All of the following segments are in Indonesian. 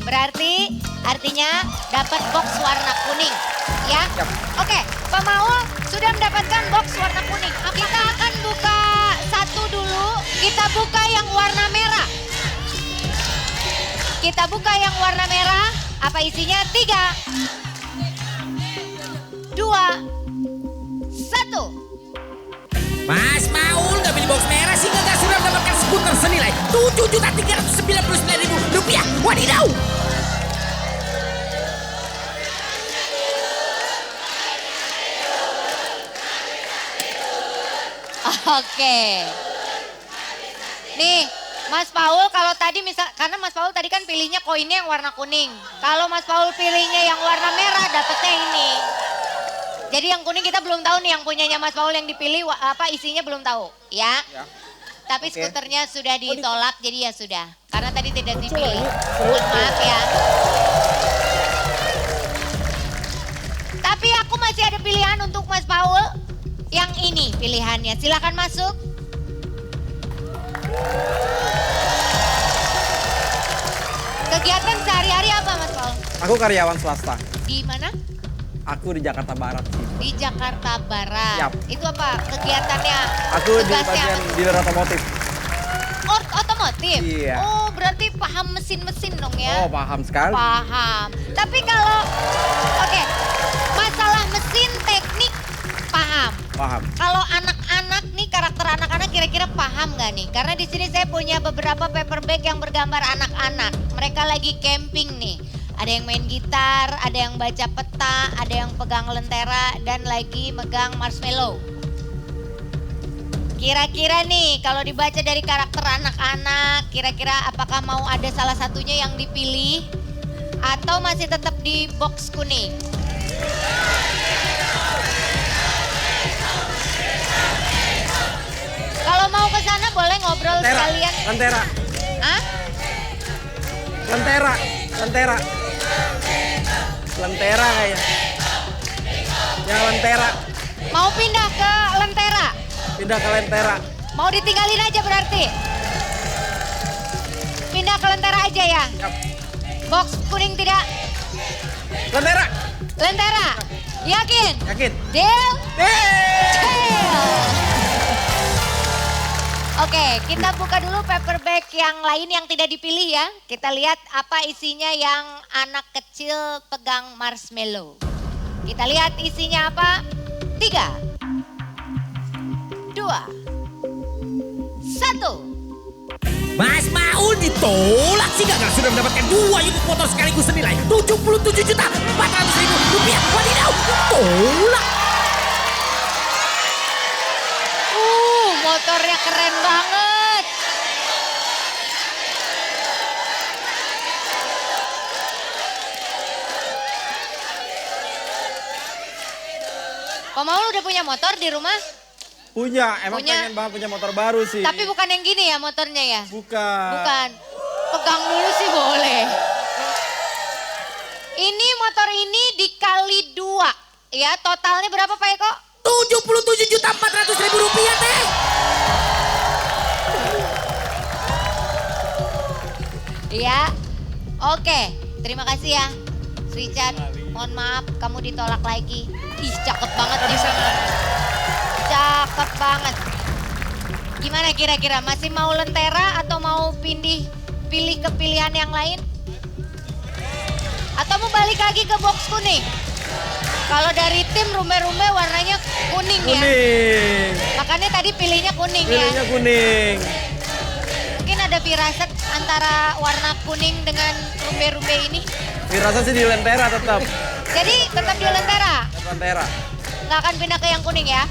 Berarti artinya dapat box warna kuning. Ya? Yap. Oke, Pak Maul sudah mendapatkan box warna kuning. Kita akan buka satu dulu. Kita buka yang warna merah. Kita buka yang warna merah. Apa isinya? 3, 2, 1. Mas Maul nggak beli box merah sehingga nggak sudah mendapatkan skuter senilai Rp7.399.000. Wadidaw! Oke. Nih, Mas Paul kalau tadi karena Mas Paul tadi kan pilihnya koinnya yang warna kuning. Kalau Mas Paul pilihnya yang warna merah dapetnya ini. Jadi yang kuning kita belum tahu nih yang punyanya Mas Paul yang dipilih apa isinya belum tahu, ya. Ya. Tapi Oke. skuternya sudah ditolak jadi ya sudah. Karena tadi tidak dipilih. Mohon maaf ya. Tapi aku masih ada pilihan untuk Mas Paul. Yang ini pilihannya. Silakan masuk. Kegiatan sehari-hari apa Mas Paul? Aku karyawan swasta. Di mana? Aku di Jakarta Barat sih. Di Jakarta Barat. Yap. Itu apa kegiatannya? Aku di Tugasnya? bagian dealer otomotif. Otomotif? Iya. Oh berarti paham mesin-mesin dong ya? Oh, paham sekali. Paham. Tapi kalau, oke, masalah mesin teknik paham. Paham. Kalau anak-anak nih karakter anak-anak kira-kira paham nggak nih? Karena di sini saya punya beberapa paper bag yang bergambar anak-anak. Mereka lagi camping nih. Ada yang main gitar, ada yang baca peta, ada yang pegang lentera dan lagi megang marshmallow. Kira-kira nih kalau dibaca dari karakter anak-anak, kira-kira apakah mau ada salah satunya yang dipilih atau masih tetap di box kuning? Kalau mau ke sana boleh ngobrol Lentera. sekalian. Lentera. Hah? Lentera. Lentera. Lentera kayaknya. Yang lentera. Mau pindah ke lentera? Pindah ke lentera. Mau ditinggalin aja berarti? Pindah ke lentera aja ya? Yap. Box kuning tidak? Lentera. Lentera? Yakin? Yakin? Deal? Yeay! Deal! Oke, kita buka dulu paper bag yang lain yang tidak dipilih ya. Kita lihat apa isinya yang anak kecil pegang marshmallow. Kita lihat isinya apa? 3, 2, 1. Mas Maul ditolak sehingga nggak sudah mendapatkan 2 unit motor sekaligus senilai Rp77.400.000. Wadidaw! Ditolak! Motornya keren banget. Pak Maul udah punya motor di rumah? Punya, emang Punya. pengen banget punya motor baru sih. Tapi bukan yang gini ya motornya ya? Bukan. Bukan. Pegang dulu sih boleh. Ini motor ini dikali 2. Ya, totalnya berapa Pak Eko? Rp77.400.000 teh. Iya. Oke, terima kasih ya. Richard, mohon maaf kamu ditolak lagi. Ih, cakep banget di sana. Cakep banget. Gimana kira-kira? Masih mau lentera atau mau pilih ke pilihan yang lain? Atau mau balik lagi ke box kuning? Kalau dari tim rumbe-rumbe warnanya kuning ya. Kuning. Makanya tadi pilihnya kuning ya. Pilihnya kuning. Mungkin ada firasat antara warna kuning dengan rumbe-rumbe ini. Dirasa sih di lentera tetap. Jadi tetap di lentera. Lentera. Nggak akan pindah ke yang kuning ya.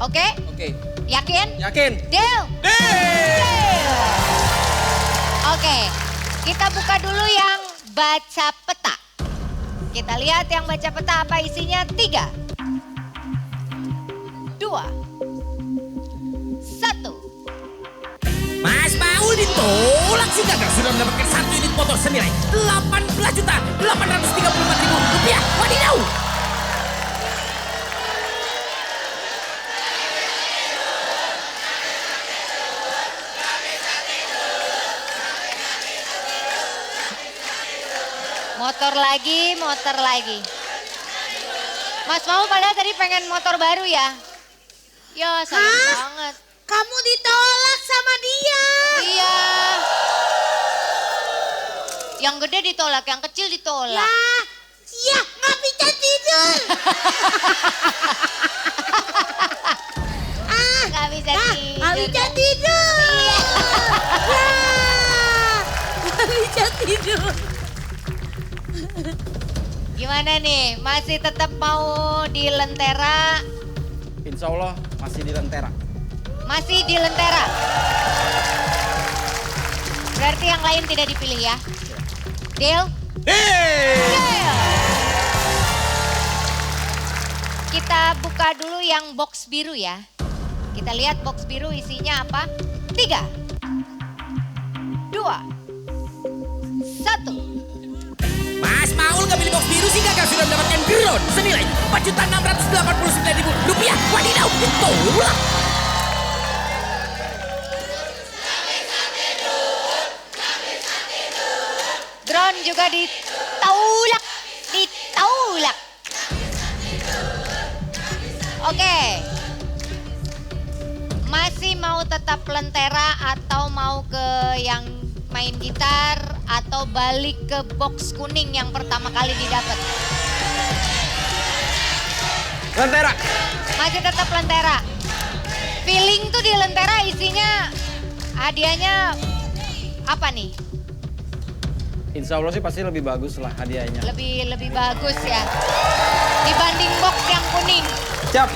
Oke? Oke. Yakin? Yakin? Deal? Deal! Oke, kita buka dulu yang baca peta. Kita lihat yang baca peta apa isinya. 3, 2, 1. Mas Maul ditolak sehingga nggak sudah mendapatkan 1 unit motor senilai Rp18.834.000. Wadidaw! motor lagi, motor lagi. Mas Maul padahal tadi pengen motor baru ya? Ya sayang banget. Kamu ditolak sama dia. Iya. Yang gede ditolak, yang kecil ditolak. Lah, ya nggak bisa tidur. Gak bisa tidur. Nggak bisa tidur. Iya. Nggak bisa tidur. Gimana nih, masih tetap mau di Lentera? Insya Allah masih di Lentera. Masih di Lentera. Berarti yang lain tidak dipilih ya? Deal? Hei! Deal! Kita buka dulu yang box biru ya. Kita lihat box biru isinya apa? 3, 2, 1. Mas Maul nggak pilih box biru sih gagal sudah mendapatkan drone senilai Rp4.689.000. Wadidaw, ditolak. Drone juga ditolak. Ditolak. Oke. Masih mau tetap Lentera atau mau ke yang main gitar atau balik ke box kuning yang pertama kali didapat? Lentera. Masih tetap Lentera. Feeling tuh di Lentera isinya hadiahnya apa nih? Insya Allah sih pasti lebih bagus lah hadiahnya. Lebih bagus ya. Dibanding box yang kuning. Siap.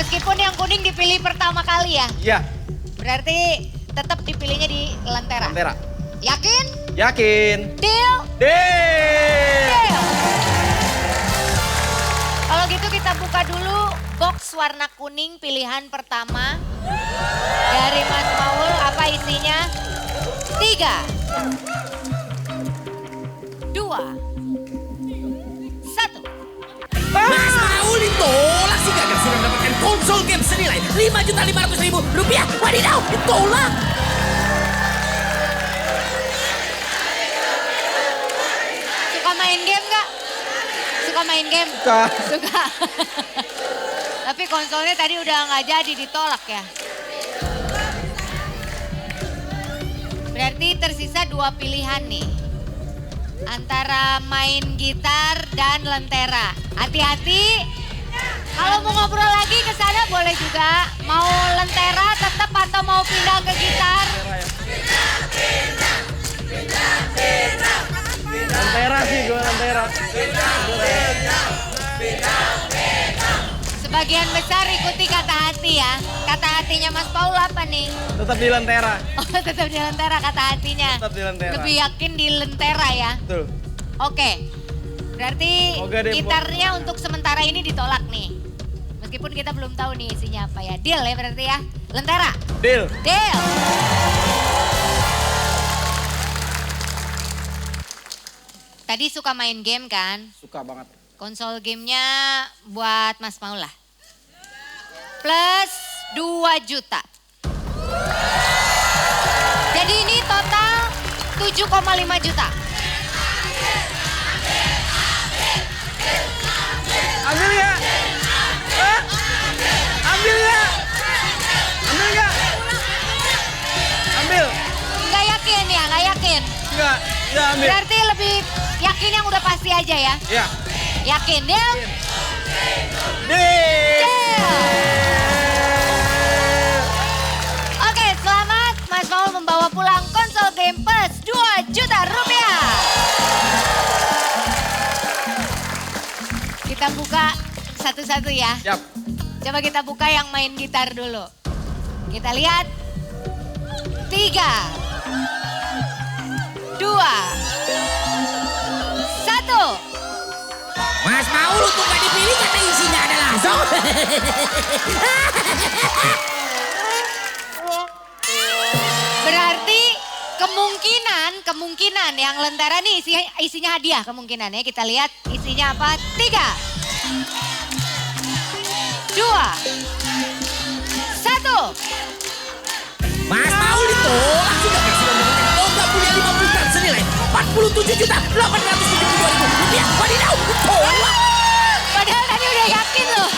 Meskipun yang kuning dipilih pertama kali ya. Iya. Berarti tetap dipilihnya di Lentera. Lentera. Yakin? Yakin. Deal? Deal. Deal. Kalau gitu kita buka dulu box warna kuning pilihan pertama. Dari Mas Maul apa isinya? 3, 2, 1. Mas Maul ditolak sih gagal sudah mendapatkan konsol game senilai Rp5.500.000. Wadidaw, ditolak. Suka main game nggak? Suka main game? Suka. Suka. Tapi konsolnya tadi udah nggak jadi ditolak ya. Berarti tersisa 2 pilihan nih. Antara main gitar dan Lentera. Hati-hati. Kalau mau ngobrol lagi ke sana boleh juga. Mau Lentera tetap atau mau pindah ke gitar? Lentera sih gue Lentera. Sebagian besar ikuti kata hati ya. Kata hatinya Mas Paul apa nih? Tetap di Lentera. Oh tetap di Lentera kata hatinya. Tetap di Lentera. Lebih yakin di Lentera ya. Betul. Oke. Berarti Oke deh, gitarnya untuk sementara ini ditolak nih. Meskipun kita belum tahu nih isinya apa ya. Deal ya berarti ya. Lentera. Deal. Deal. Tadi suka main game kan? Suka banget. Konsol gamenya buat Mas Maul lah. Plus 2 juta. Jadi ini total 7,5 juta. Ambil ya. Hah? Ambil ya. Ambil ya. Ambil. Nggak yakin ya, nggak yakin. Enggak ambil. Berarti lebih yakin yang udah pasti aja ya. Ya. Yakin, Deal? Deal. Oke, selamat. Mas Maul membawa pulang konsol game plus 2 juta rupiah. Kita buka satu-satu ya. Siap. Coba kita buka yang main gitar dulu. Kita lihat. 3, 2, 1. Mas Maul untuk gak dipilih karena isinya adalah zong. Berarti kemungkinan yang Lentera nih isinya hadiah kemungkinan ya. Kita lihat isinya apa. 3, 2, 1. Mas Maul ditolak sih gagal sudah mendapatkan logam mulia 5 juta senilai rupiah. Wadidaw, tolak. Padahal tadi udah yakin loh.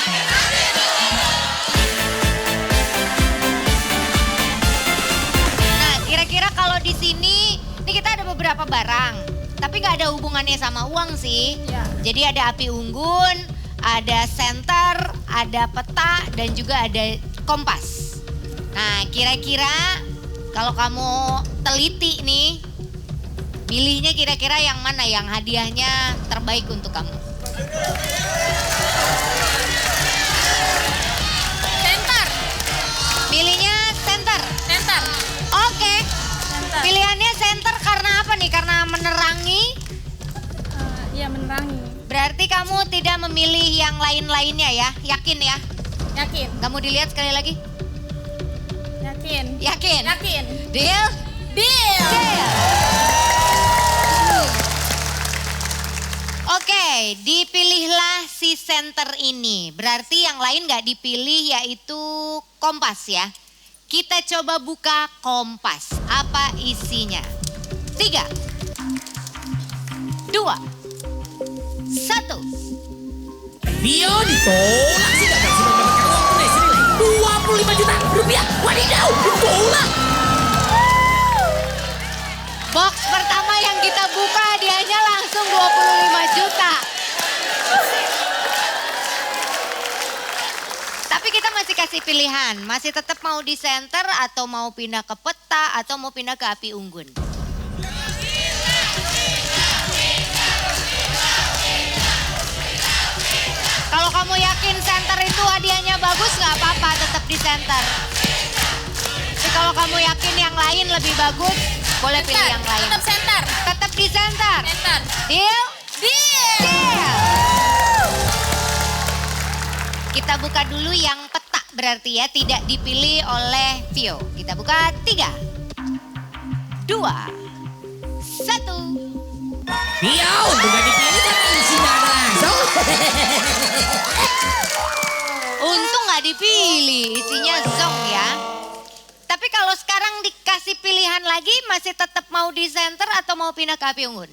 Nah, kira-kira kalau di sini, ini kita ada beberapa barang. Tapi nggak ada hubungannya sama uang sih. Ya. Jadi ada api unggun, ada senter, ada peta, dan juga ada kompas. Nah, kira-kira kalau kamu teliti nih, pilihnya kira-kira yang mana yang hadiahnya terbaik untuk kamu? Center. Pilihnya center. Center. Oke. Center. Pilihannya center karena apa nih? Karena menerangi. Iya menerangi. Berarti kamu tidak memilih yang lain-lainnya ya? Yakin ya? Yakin. Kamu dilihat sekali lagi? Yakin. Yakin? Yakin. Deal? Deal. Deal. Oke, dipilihlah si center ini. Berarti yang lain nggak dipilih yaitu kompas ya. Kita coba buka kompas. Apa isinya? 3, 2, 1. Vio ditolak sih gagal sudah mendapatkan uang tunai senilai 25 juta rupiah. Wadidaw, ditolak. Box pertama yang kita buka hadiahnya langsung 25 juta. Tapi kita masih kasih pilihan, masih tetap mau di center atau mau pindah ke peta atau mau pindah ke api unggun. Kalau kamu yakin center itu hadiahnya bagus nggak apa-apa, tetap di center. Tapi kalau kamu yakin yang lain lebih bagus, boleh pilih yang lain. Tetap center. Tetap di center. Center. Deal? Deal. Deal. Kita buka dulu yang peta berarti ya, tidak dipilih oleh Vio. Kita buka 3, 2, 1. Vio, untuk gak dipilih karena isinya ada langsung. Untung nggak dipilih, isinya zong ya. Tapi kalau sekarang dikasih pilihan lagi, masih tetap mau di center atau mau pindah ke api unggun?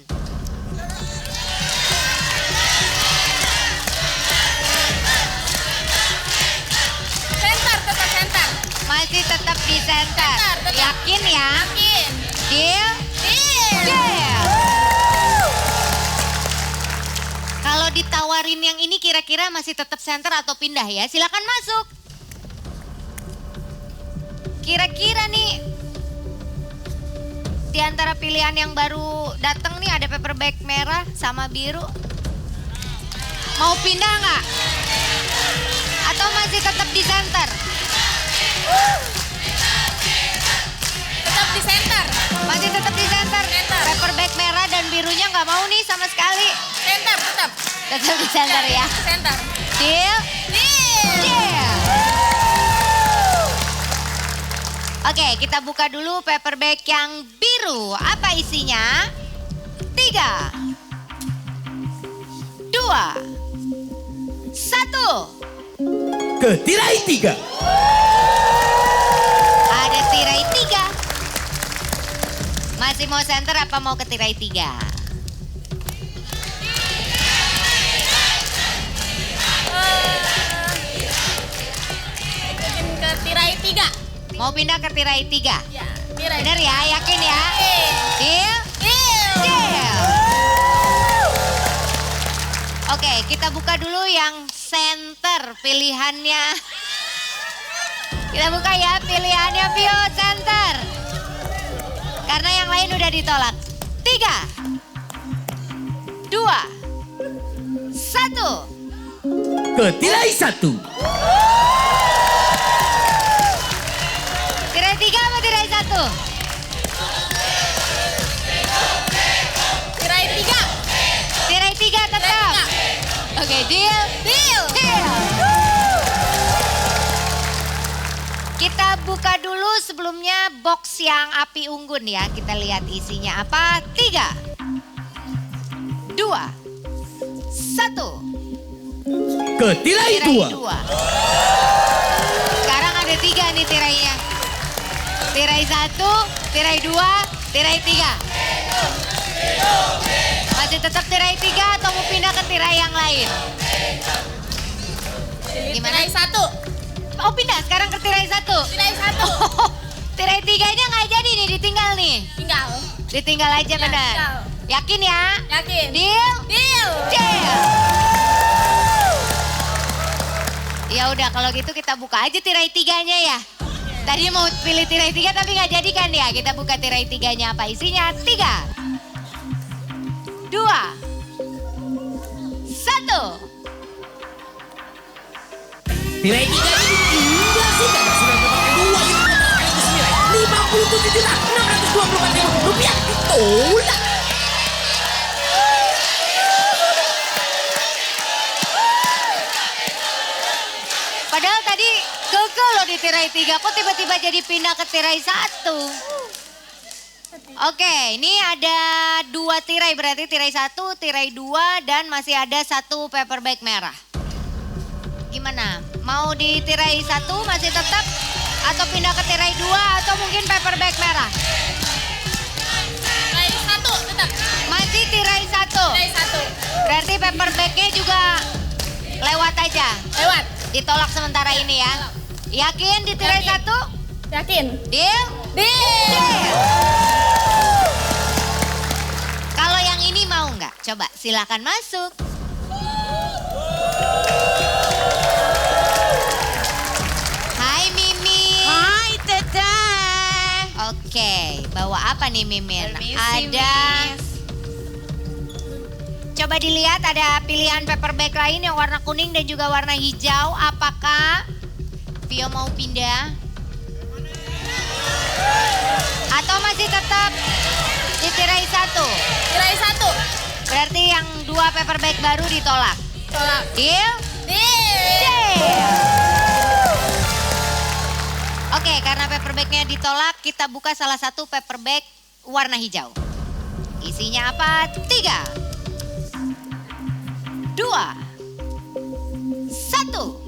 Center. Tetap center. Masih tetap di center. Tetap. Yakin ya? Yakin. Deal? Deal. Deal. Kalau ditawarin yang ini kira-kira masih tetap center atau pindah ya? Silakan masuk. Kira-kira nih di antara pilihan yang baru datang nih ada paper bag merah sama biru. Mau pindah nggak? Atau masih tetap di center? Tetap di center. Masih tetap di center. Center. Paper bag merah dan birunya nggak mau nih sama sekali. Center. Tetap. Tetap di center ya. Center. Deal? Deal. Deal. Oke, kita buka dulu paper bag yang biru. Apa isinya? 3, 2, 1. Ke tirai 3. Ada tirai 3. Masih mau center apa mau ke tirai 3? Ikutin ke tirai 3. Mau pindah ke tirai 3? Ya, tirai. Bener ya, yakin ya? Deal? Deal. Deal. Oke, kita buka dulu yang center pilihannya. Kita buka ya pilihannya Vio center. Karena yang lain udah ditolak. 3, 2, 1. Ke tirai 1. Tirai 3 apa tirai 1? Tirai 3. Tirai 3 tetap. Oke, deal? Deal. Deal. Kita buka dulu sebelumnya box yang api unggun ya. Kita lihat isinya apa. 3, 2, 1. Ke tirai 2. Sekarang ada 3 nih tirainya. Tirai 1, tirai 2, tirai 3. Masih tetap tirai 3 atau mau pindah ke tirai yang lain? Gimana? Tirai 1. Oh pindah sekarang ke tirai 1. Tirai 1. Tirai 3-nya nggak jadi nih, ditinggal nih. Tinggal. Ditinggal aja Ya, benar. tinggal. Yakin ya? Yakin. Deal? Deal. Deal. Ya udah kalau gitu kita buka aja tirai 3-nya ya. Tadi mau pilih tirai 3 tapi nggak jadi kan ya. Kita buka tirai 3-nya apa isinya? 3, 2, 1. Tirai 3 ini enggak sih gak sudah mendapatkan 2 unit motor sekaligus senilai 57.624.000 rupiah ditolak. Padahal tadi keke loh di tirai 3. Kok tiba-tiba jadi pindah ke tirai 1? Oke, ini ada 2 tirai. Berarti tirai 1, tirai 2, dan masih ada 1 paper bag merah. Gimana? Mau di tirai 1 masih tetap? Atau pindah ke tirai 2 atau mungkin paper bag merah? Tirai 1 tetap. Masih tirai 1. Tirai 1. Berarti paper bagnya juga lewat aja. Lewat. Ditolak sementara ini ya. Yakin di tirai Yakin. 1? Yakin. Deal? Deal. Kalau yang ini mau nggak? Coba silakan masuk. Hai Mimin. Hai Teteh. Oke, bawa apa nih Mimin? Permisi, Ada. Coba dilihat ada pilihan paper bag lain yang warna kuning dan juga warna hijau. Apakah Vio mau pindah? Atau masih tetap di tirai 1? Tirai 1. Berarti yang 2 paper bag baru ditolak. Tolak. Deal? Deal. Deal. Oke, karena paper bagnya ditolak, kita buka salah satu paper bag warna hijau. Isinya apa? 3, 2, 1.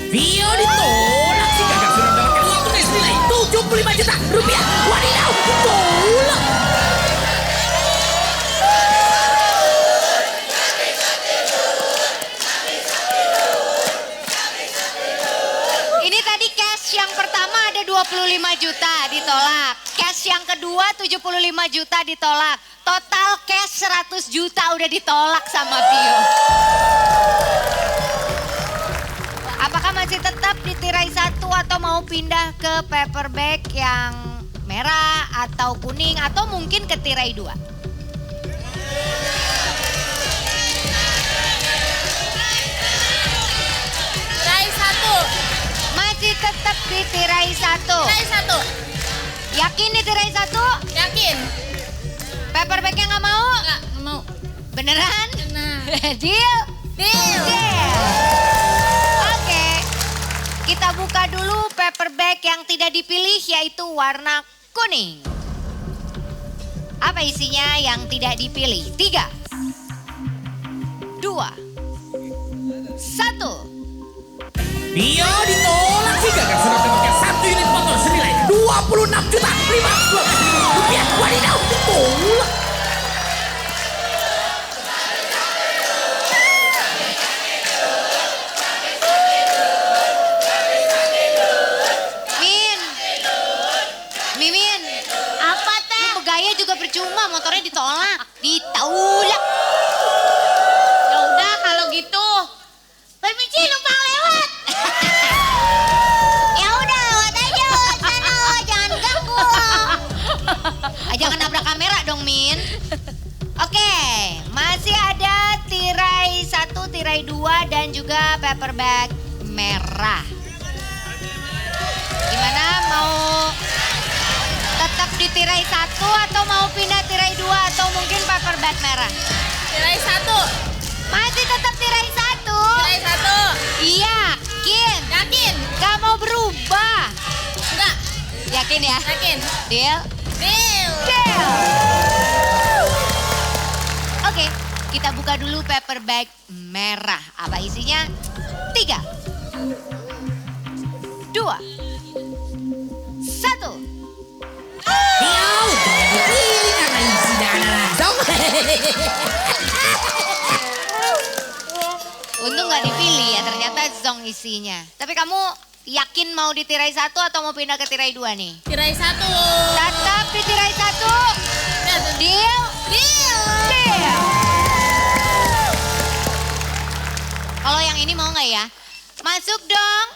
Vio ditolak sih gak sudah mendapatkan uang tunai senilai 75 juta rupiah. Wadidaw, ditolak. Ini tadi cash yang pertama ada 25 juta ditolak. Cash yang kedua 75 juta ditolak. Total cash 100 juta udah ditolak sama Vio. Apakah masih tetap di tirai 1 atau mau pindah ke paper bag yang merah atau kuning atau mungkin ke tirai 2? Tirai 1. Masih tetap di tirai 1. Tirai 1. Yakin di tirai 1? Yakin. Paper bagnya nggak mau? Enggak mau. Beneran? Benar. Deal? Deal. Deal. Oke. Kita buka dulu paper bag yang tidak dipilih yaitu warna kuning. Apa isinya yang tidak dipilih? 3, 2, 1. Vio ditolak sih gak sudah mendapatkan 1 unit motor senilai 26 juta 512.000 rupiah. Wadidaw, ditolak. Min. Mimin. Apa teh? Lu bergaya juga percuma, motornya ditolak. Ditolak. Ya udah kalau gitu. Permisi numpang lewat. Ya udah lewat aja, lewat sana, jangan ganggu. Jangan nabrak kamera dong, Min. Oke, masih ada tirai 1, tirai 2, dan juga paper bag merah. Gimana, mau tetap di tirai 1 atau mau pindah tirai 2 atau mungkin paper bag merah? Tirai 1. Masih tetap tirai 1. Tirai 1. Yakin? Yakin. Gak mau berubah? Enggak. Yakin ya? Yakin. Deal? Deal. Deal. Oke, kita buka dulu paper bag merah. Apa isinya? 3, 2, 1. Vio, jangan dipilih karena isinya adalah Untung nggak dipilih ya, ternyata zong isinya. Tapi kamu yakin mau di tirai 1 atau mau pindah ke tirai 2 nih? Tirai 1. Tetap di tirai 1. Deal? Deal. Deal. Kalau yang ini mau nggak ya? Masuk dong.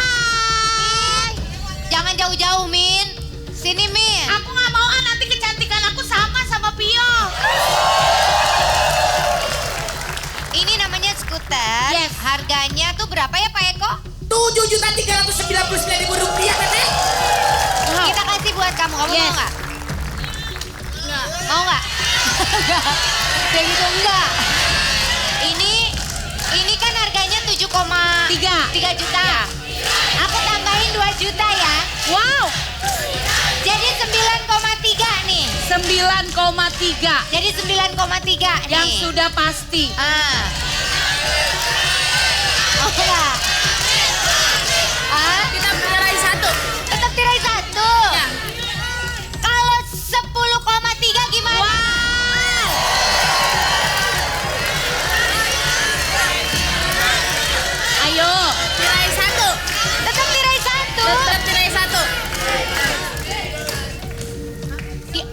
Hai. Jangan jauh-jauh, Min. Sini, Min. Aku nggak mau nanti kecantikan aku sama Pio. Ini namanya skuter. Yes. Harganya tuh berapa ya, Pak Eko? 7.399.000 rupiah, Teteh. Kita kasih buat kamu. Kamu Yes. mau nggak? Enggak. Mau nggak? Enggak. Kayak gitu enggak. Ini kan harganya 7,3 juta. Aku tambahin 2 juta ya. Wow, Jadi 9,3 nih. 9,3 Jadi 9,3 nih. yang sudah pasti. Oh enggak. Kita tirai 1. Tetap tirai 1. Ya. Kalau 10,3 gimana? Ayo, Tirai 1. Tetap tirai 1. Tetap tirai 1.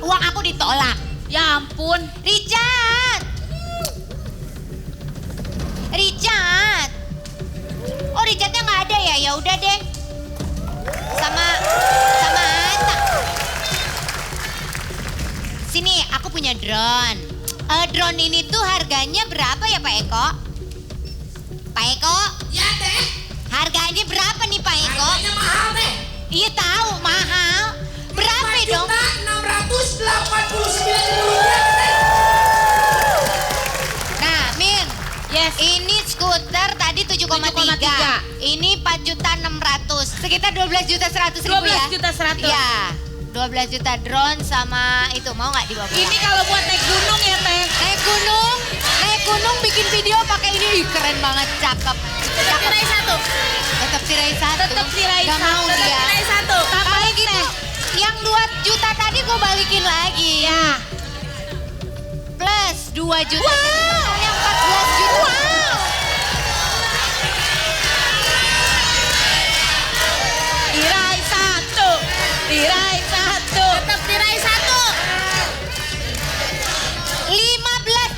Uang aku ditolak. ya ampun. Richard. Richard. Oh, Richardnya nggak ada ya? Ya udah deh. Sama Ata. Sini, aku punya drone. Drone ini tuh harganya berapa ya, Pak Eko? Pak Eko, Ya, Teh. harganya berapa nih, Pak Eko? Harganya mahal, Teh. Iya tahu, mahal. Berapa dong? 5.689.000 rupiah, Teteh. Nah, Min. Yes. Ini skuter tadi 7,3. Ini 4.600.000. Sekitar 12.100.000 ya. 12.100.000. Iya. 12 juta drone sama itu. Mau nggak dibawa pulang? Ini kalau buat naik gunung ya Teh. Naik gunung bikin video pakai ini. Ih, keren banget, cakep. Tetap tirai 1. Tetap tirai 1. Tetap tirai Gak mau satu. dia. Tirai 1. Kalau gitu, yang 2 juta tadi gue balikin lagi. Ya. Plus 2 juta. Wow. Yang 14 juta. Wow. Tirai 1. Tirai 1. Tetap tirai 1. 15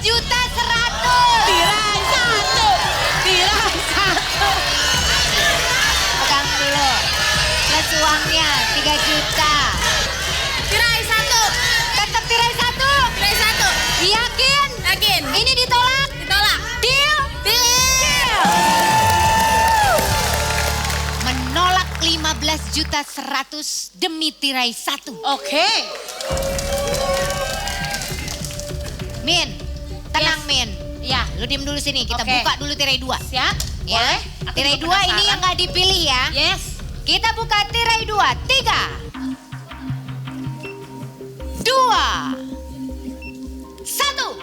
juta 100. Tirai 1. Tirai 1. Pegang dulu. Plus uangnya 3 juta. Tirai 1. Tetap tirai 1. Tirai 1. Yakin? Yakin? Ini ditolak? Ditolak. Deal? Deal. Menolak 15 juta 100 demi tirai 1. Oke. Min, tenang Yes. Min. Ya. Lu diem dulu sini, kita Oke. buka dulu tirai 2. Siap? Ya. Boleh? Aku Tirai juga 2 ini penasaran. yang gak dipilih ya. Yes. Kita buka tirai 2. 3. 2. 1.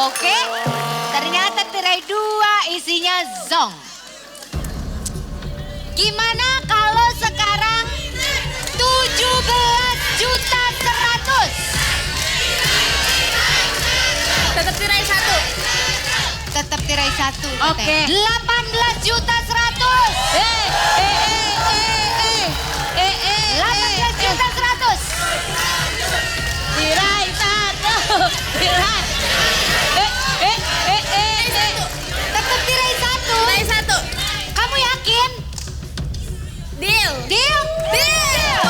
Oke. Ternyata tirai 2 isinya zong. Gimana kalau sekarang 17 juta 100? Tetap tirai 1. Tetap tirai 1. Oke. 18 juta 100. 18 juta 100. Tirai 1. Tirai. Tetap tirai 1. Tirai 1. Kamu yakin? Deal. Deal? Deal.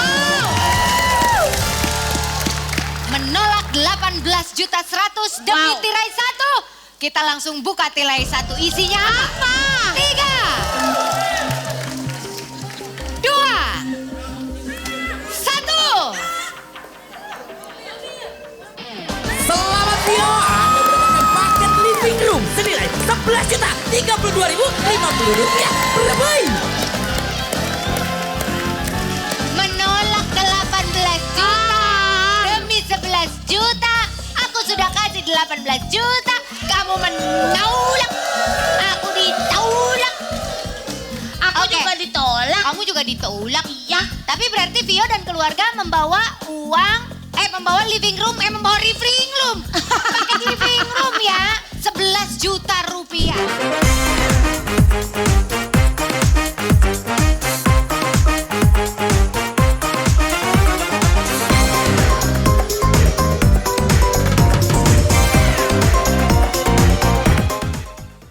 Menolak 18 juta 100 demi Wow. tirai 1. Kita langsung buka tirai 1. Isinya apa? 3. 2. 1. Selamat Pio, Anda mendapatkan paket living room senilai 11.032.050 rupiah per bulan. Menolak 18 juta demi 11 juta. 18 juta. Kamu menolak. Aku ditolak. Aku Oke. juga ditolak. Kamu juga ditolak. Iya. Tapi berarti Vio dan keluarga membawa membawa living room, membawa living room. Pakai living room ya. 11 juta rupiah.